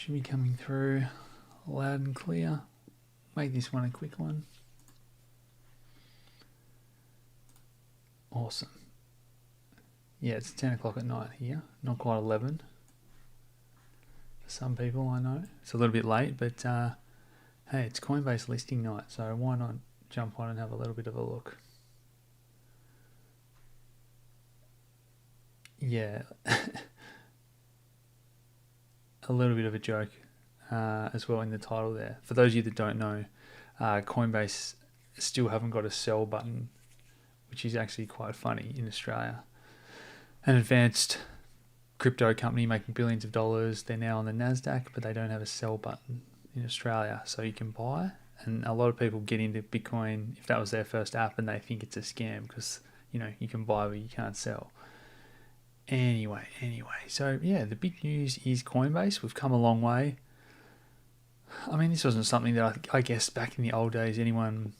Should be coming through loud and clear. Make this one a quick one. Awesome. Yeah, it's 10 o'clock at night here. Not quite 11. For some people, I know. It's a little bit late, but hey, it's Coinbase listing night, so why not jump on and have a little bit of a look. Yeah. A little bit of a joke as well in the title there. For those of you that don't know, Coinbase still haven't got a sell button, which is actually quite funny in Australia. An advanced crypto company making billions of dollars. They're now on the NASDAQ, but they don't have a sell button in Australia. So you can buy, and a lot of people get into Bitcoin if that was their first app and they think it's a scam because, you know, you can buy but you can't sell. Anyway, so yeah, the big news is Coinbase. We've come a long way. I mean, this wasn't something that I guess back in the old days anyone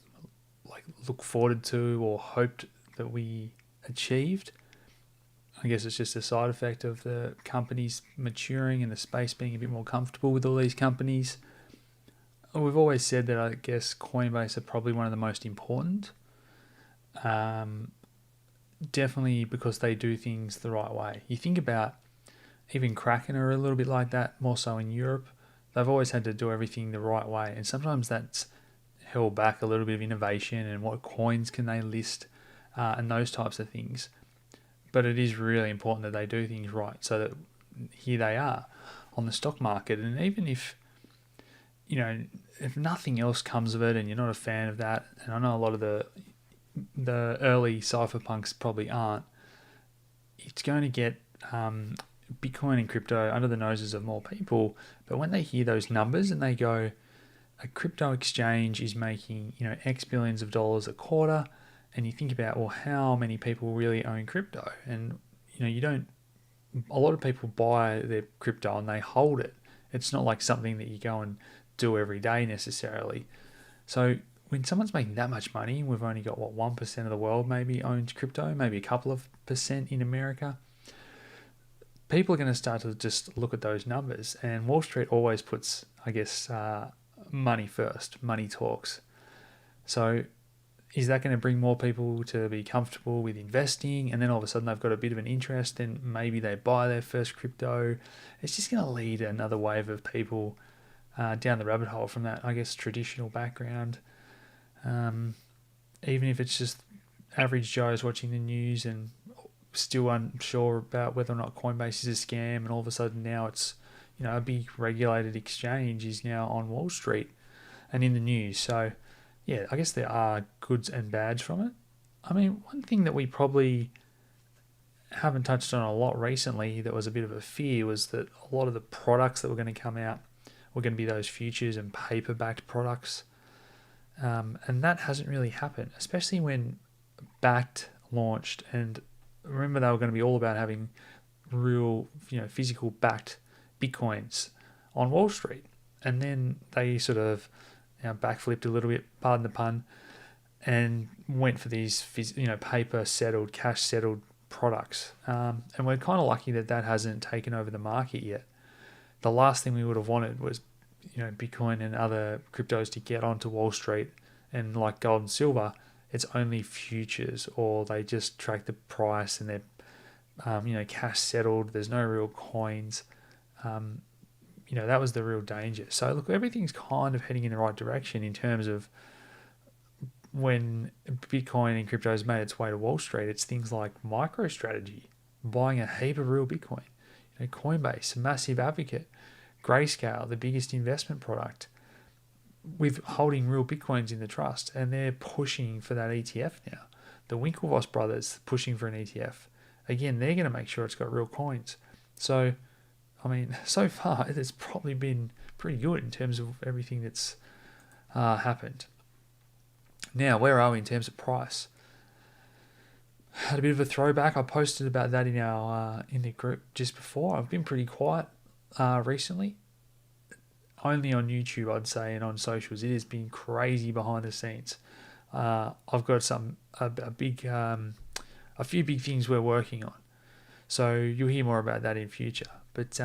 like looked forward to or hoped that we achieved. I guess it's just a side effect of the companies maturing and the space being a bit more comfortable with all these companies. We've always said that I guess Coinbase are probably one of the most important. Definitely because they do things the right way. You think about even Kraken are a little bit like that, more so in Europe. They've always had to do everything the right way, and sometimes that's held back a little bit of innovation and what coins can they list and those types of things. But it is really important that they do things right so that here they are on the stock market. And even if, you know, if nothing else comes of it and you're not a fan of that, and I know a lot of the early cypherpunks probably aren't, it's going to get Bitcoin and crypto under the noses of more people. But when they hear those numbers and they go, a crypto exchange is making, you know, X billions of dollars a quarter, and you think about, well, how many people really own crypto? And, you know, a lot of people buy their crypto and they hold it. It's not like something that you go and do every day necessarily. So when someone's making that much money, we've only got, 1% of the world maybe owns crypto, maybe a couple of percent in America. People are going to start to just look at those numbers, and Wall Street always puts, I guess, money first. Money talks. So is that going to bring more people to be comfortable with investing? And then all of a sudden they've got a bit of an interest, and maybe they buy their first crypto. It's just going to lead another wave of people down the rabbit hole from that, I guess, traditional background. Even if it's just average Joes watching the news and still unsure about whether or not Coinbase is a scam, and all of a sudden now it's, you know, a big regulated exchange is now on Wall Street and in the news. So yeah, I guess there are goods and bads from it. I mean, one thing that we probably haven't touched on a lot recently that was a bit of a fear was that a lot of the products that were going to come out were going to be those futures and paper-backed products. And that hasn't really happened, especially when Backed launched. And remember, they were going to be all about having real, you know, physical backed Bitcoins on Wall Street. And then they sort of, you know, backflipped a little bit, pardon the pun, and went for these, you know, paper settled, cash settled products. And we're kind of lucky that that hasn't taken over the market yet. The last thing we would have wanted was, you know, Bitcoin and other cryptos to get onto Wall Street, and like gold and silver, it's only futures, or they just track the price and they're, you know, cash settled. There's no real coins. You know, that was the real danger. So look, everything's kind of heading in the right direction in terms of when Bitcoin and crypto has made its way to Wall Street. It's things like MicroStrategy, buying a heap of real Bitcoin. You know, Coinbase, a massive advocate. Grayscale, the biggest investment product, with holding real Bitcoins in the trust, and they're pushing for that ETF now. The Winklevoss brothers pushing for an ETF. Again, they're going to make sure it's got real coins. So, I mean, so far, it's probably been pretty good in terms of everything that's happened. Now, where are we in terms of price? Had a bit of a throwback. I posted about that in our in the group just before. I've been pretty quiet recently. Only on YouTube, I'd say, and on socials. It has been crazy behind the scenes. I've got a few big things we're working on. So you'll hear more about that in future. But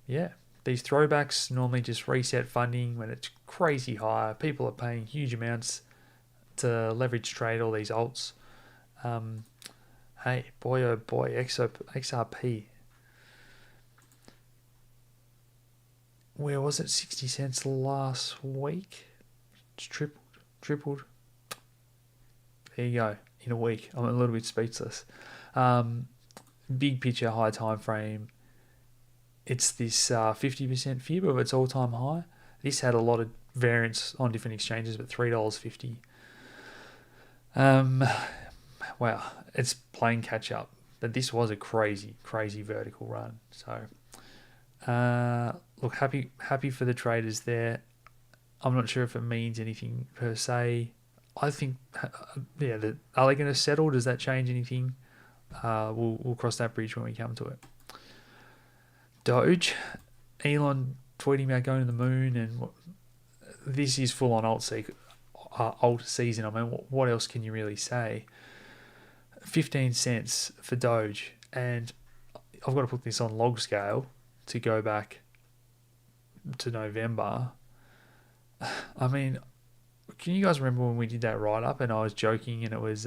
yeah, these throwbacks normally just reset funding when it's crazy high. People are paying huge amounts to leverage trade all these alts. Hey, boy, oh boy, XRP. Where was it? 60 cents last week. It's tripled. There you go. In a week, I'm a little bit speechless. Big picture, high time frame. It's this 50% fib of its all-time high. This had a lot of variance on different exchanges, but $3.50. Wow, it's playing catch up. But this was a crazy vertical run. So, look, happy for the traders there. I'm not sure if it means anything per se. I think, are they going to settle? Does that change anything? We'll cross that bridge when we come to it. Doge, Elon tweeting about going to the moon, and this is full on Altseason. I mean, what else can you really say? 15 cents for Doge, and I've got to put this on log scale to go back to November. I mean, can you guys remember when we did that write up and I was joking and it was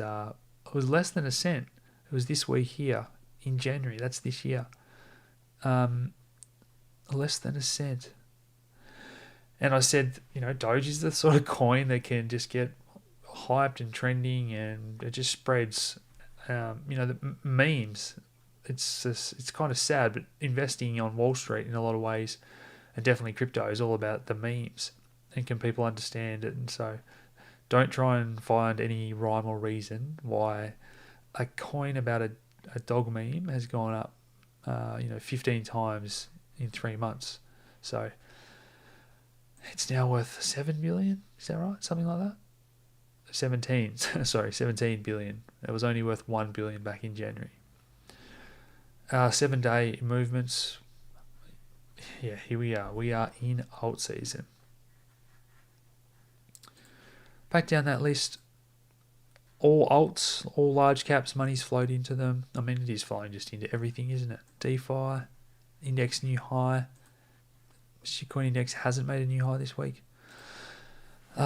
less than a cent? It was this week here in January. That's this year. Less than a cent. And I said, Doge is the sort of coin that can just get hyped and trending, and it just spreads. The memes. It's kind of sad, but investing on Wall Street in a lot of ways, and definitely crypto, is all about the memes, and can people understand it? And so, don't try and find any rhyme or reason why a coin about a dog meme has gone up, 15 times in 3 months. So it's now worth 7 billion. Is that right? Something like that. 17 billion. It was only worth 1 billion back in January. 7-day movements. Yeah, here we are. We are in Altseason. Back down that list. All alts, all large caps, money's flowed into them. I mean, it is flowing just into everything, isn't it? DeFi, index new high. Shitcoin index hasn't made a new high this week.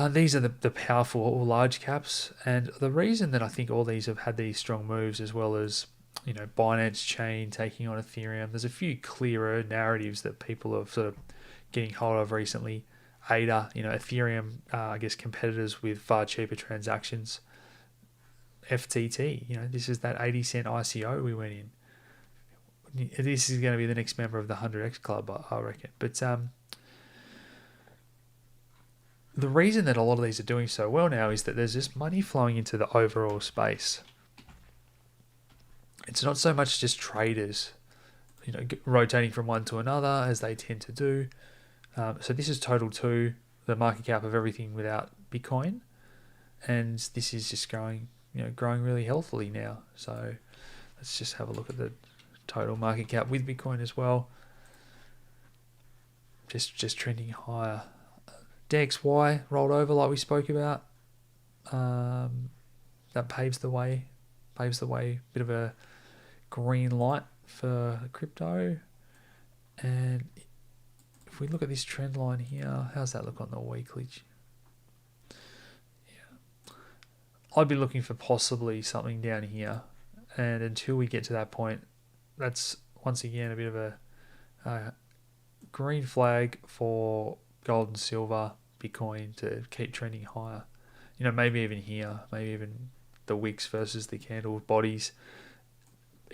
These are the powerful all large caps, and the reason that I think all these have had these strong moves, as well as Binance Chain taking on Ethereum. There's a few clearer narratives that people are sort of getting hold of recently. ADA, Ethereum, I guess competitors with far cheaper transactions. FTT, this is that 80 cent ICO we went in. This is going to be the next member of the 100x club, I reckon. But the reason that a lot of these are doing so well now is that there's just money flowing into the overall space. It's not so much just traders, rotating from one to another as they tend to do. So this is total to the market cap of everything without Bitcoin, and this is just growing really healthily now. So let's just have a look at the total market cap with Bitcoin as well. Just trending higher. DXY rolled over like we spoke about. That paves the way. Bit of a green light for crypto. And if we look at this trend line here, how's that look on the weekly? Yeah, I'd be looking for possibly something down here. And until we get to that point, that's once again a bit of a green flag for gold and silver, Bitcoin to keep trending higher. Maybe even here, maybe even the wicks versus the candle bodies.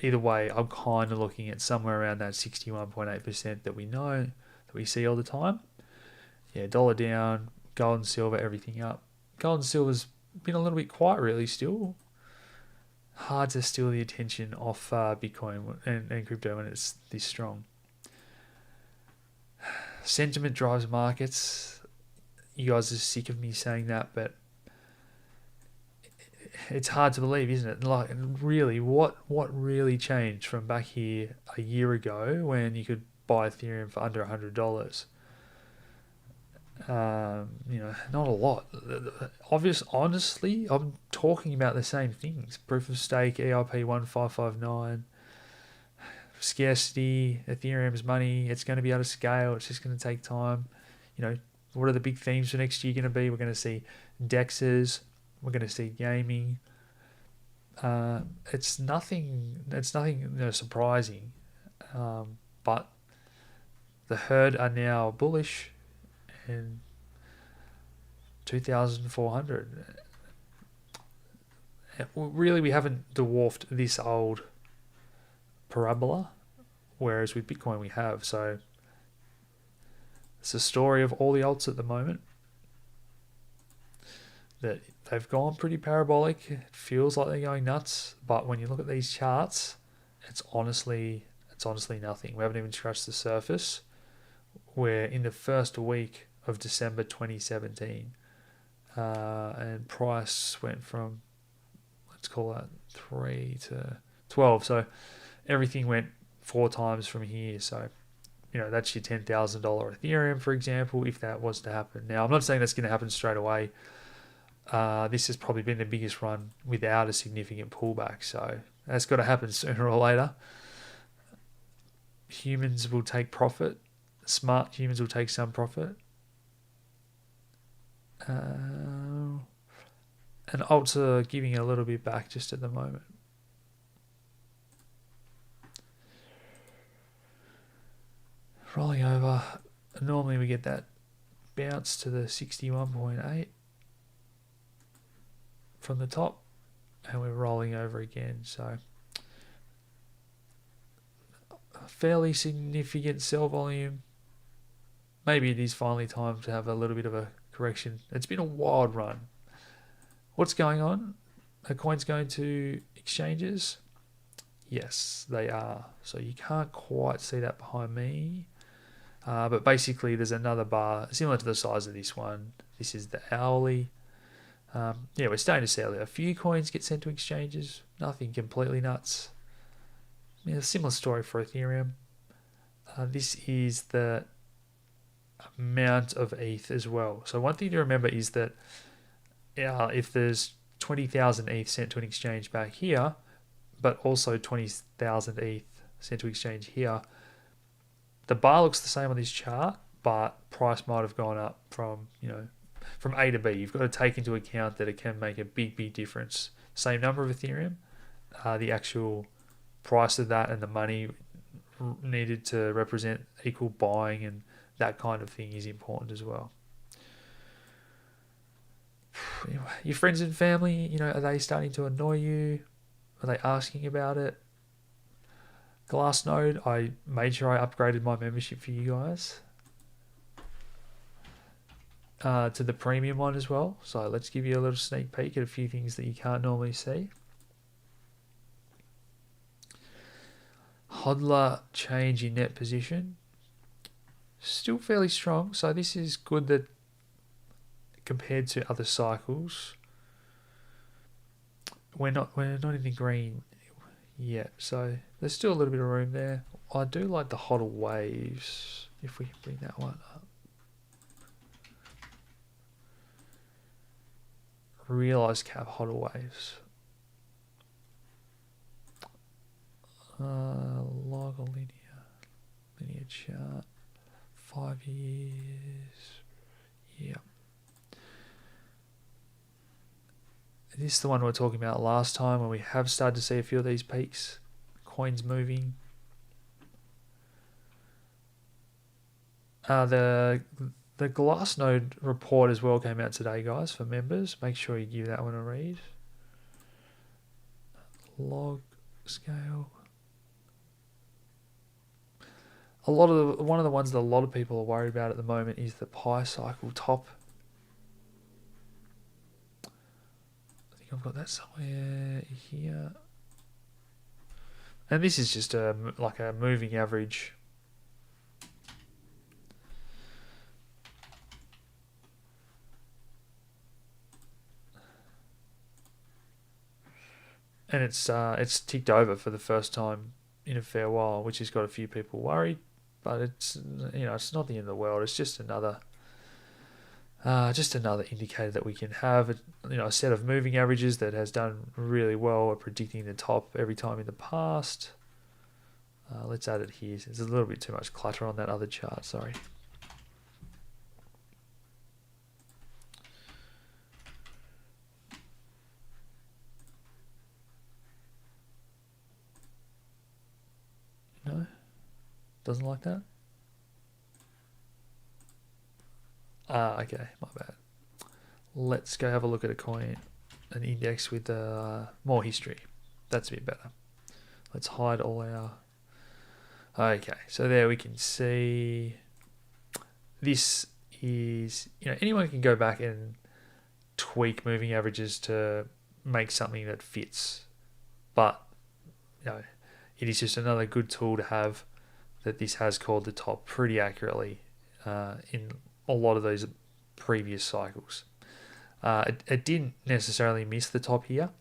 Either way, I'm kind of looking at somewhere around that 61.8% that we know, that we see all the time. Yeah, dollar down, gold and silver, everything up. Gold and silver's been a little bit quiet really still. Hard to steal the attention off Bitcoin and crypto when it's this strong. Sentiment drives markets. You guys are sick of me saying that, but it's hard to believe, isn't it? Like, really, what really changed from back here a year ago when you could buy Ethereum for under $100? Not a lot. Honestly, I'm talking about the same things. Proof of stake, EIP 1559, scarcity, Ethereum's money, it's going to be able to scale. It's just going to take time. What are the big themes for next year going to be? We're going to see DEXs. We're going to see gaming. It's nothing surprising. But the herd are now bullish, and 2,400. Really, we haven't dwarfed this old parabola, whereas with Bitcoin we have. So it's the story of all the alts at the moment, that they've gone pretty parabolic. It feels like they're going nuts, but when you look at these charts, it's honestly nothing. We haven't even scratched the surface. We're in the first week of December 2017, and price went from, let's call that 3 to 12. So everything went 4 times from here. So, that's your $10,000 Ethereum, for example, if that was to happen. Now, I'm not saying that's going to happen straight away. This has probably been the biggest run without a significant pullback. So that's got to happen sooner or later. Humans will take profit. Smart humans will take some profit. And alts are giving a little bit back just at the moment. Rolling over. Normally we get that bounce to the 61.8 from the top, and we're rolling over again. So a fairly significant sell volume. Maybe it is finally time to have a little bit of a correction. It's been a wild run. What's going on? Are coins going to exchanges? Yes, they are. So you can't quite see that behind me. But basically there's another bar similar to the size of this one. This is the hourly. We're starting to see a few coins get sent to exchanges. Nothing completely nuts. A similar story for Ethereum. This is the amount of ETH as well. So one thing to remember is that if there's 20,000 ETH sent to an exchange back here, but also 20,000 ETH sent to exchange here, the bar looks the same on this chart, but price might have gone up from A to B. You've got to take into account that it can make a big difference. Same number of Ethereum, the actual price of that and the money needed to represent equal buying and that kind of thing is important as well. Your friends and family, are they starting to annoy you? Are they asking about it? Glassnode, I made sure I upgraded my membership for you guys to the premium one as well. So let's give you a little sneak peek at a few things that you can't normally see. Hodler change in net position. Still fairly strong. So this is good that compared to other cycles, we're not in the green yet. So there's still a little bit of room there. I do like the hodl waves, if we can bring that one up. Realized cap hodl waves. Log or linear chart, 5 years. Yeah. This is the one we were talking about last time when we have started to see a few of these peaks. Coins moving. The Glassnode report as well came out today, guys, for members. Make sure you give that one a read. Log scale. One of the ones that a lot of people are worried about at the moment is the Pi cycle top. I think I've got that somewhere here. And this is just like a moving average. And it's ticked over for the first time in a fair while, which has got a few people worried. But it's not the end of the world. It's just another indicator that we can have. A set of moving averages that has done really well at predicting the top every time in the past. Let's add it here. There's a little bit too much clutter on that other chart, sorry. No? Doesn't like that? Okay, my bad. Let's go have a look at a coin, an index with more history. That's a bit better. Let's hide all our... Okay, so there we can see this is, anyone can go back and tweak moving averages to make something that fits. But, it is just another good tool to have that this has called the top pretty accurately in a lot of those previous cycles. It didn't necessarily miss the top here.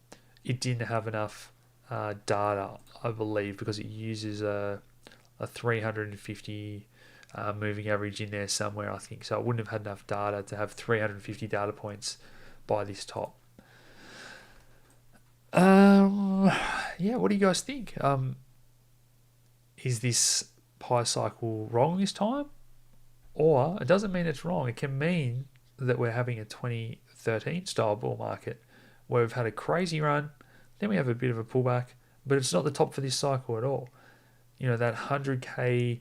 It didn't have enough data, I believe, because it uses a 350 moving average in there somewhere, I think. So it wouldn't have had enough data to have 350 data points by this top. Yeah, what do you guys think? Is this pi cycle wrong this time? Or it doesn't mean it's wrong. It can mean that we're having a 2013 style bull market where we've had a crazy run, then we have a bit of a pullback, but it's not the top for this cycle at all. That 100k,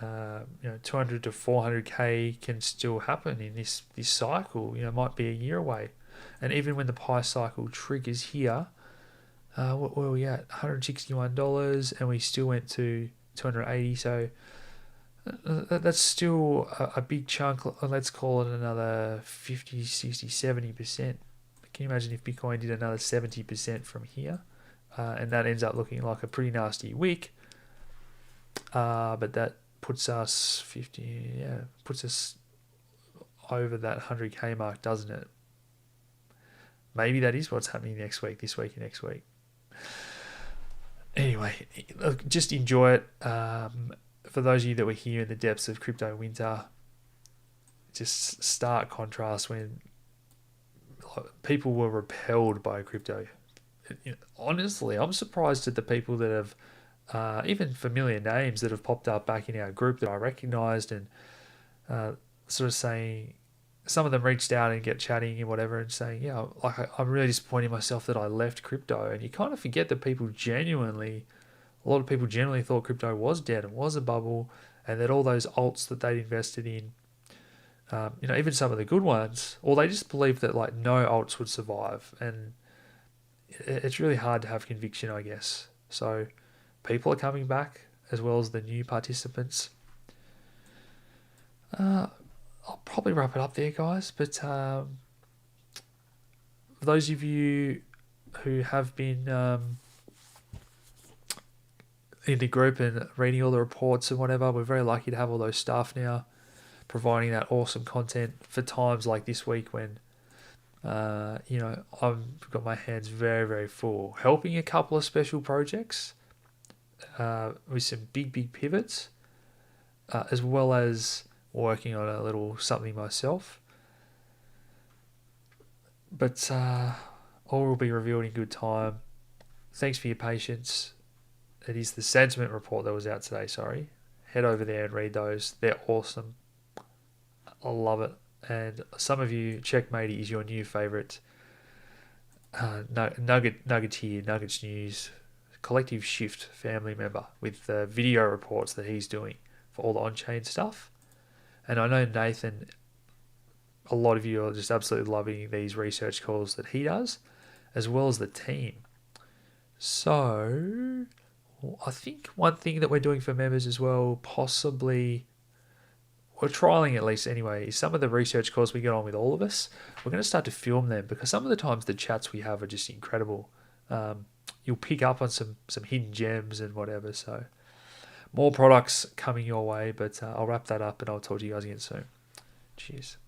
200 to 400k can still happen in this cycle. Might be a year away. And even when the pi cycle triggers here, what were we at? $161, and we still went to 280. So that's still a big chunk. Let's call it another 50, 60, 70%. Can you imagine if Bitcoin did another 70% from here? And that ends up looking like a pretty nasty wick. But that puts us puts us over that 100k mark, doesn't it? Maybe that is what's happening this week and next week. Anyway, just enjoy it. For those of you that were here in the depths of crypto winter, just stark contrast when people were repelled by crypto. Honestly, I'm surprised at the people that have, even familiar names that have popped up back in our group that I recognized, and sort of saying, some of them reached out and get chatting and whatever and saying, I'm really disappointed in myself that I left crypto. And you kind of forget that a lot of people genuinely thought crypto was dead and was a bubble, and that all those alts that they'd invested in, even some of the good ones, or they just believed that no alts would survive. And it's really hard to have conviction, I guess. So people are coming back, as well as the new participants. I'll probably wrap it up there, guys. But for those of you who have been in the group and reading all the reports and whatever, we're very lucky to have all those staff now providing that awesome content for times like this week when I've got my hands very, very full, helping a couple of special projects with some big pivots, as well as working on a little something myself. But all will be revealed in good time. Thanks for your patience. It is the sentiment report that was out today, sorry. Head over there and read those. They're awesome. I love it. And some of you, Checkmatey is your new favourite Nugget Nuggets News Collective Shift family member with the video reports that he's doing for all the on-chain stuff. And I know Nathan, a lot of you are just absolutely loving these research calls that he does, as well as the team. So I think one thing that we're doing for members as well, possibly, we're trialing at least anyway, is some of the research calls we get on with all of us, we're going to start to film them, because some of the times the chats we have are just incredible. You'll pick up on some hidden gems and whatever. So more products coming your way, but I'll wrap that up and I'll talk to you guys again soon. Cheers.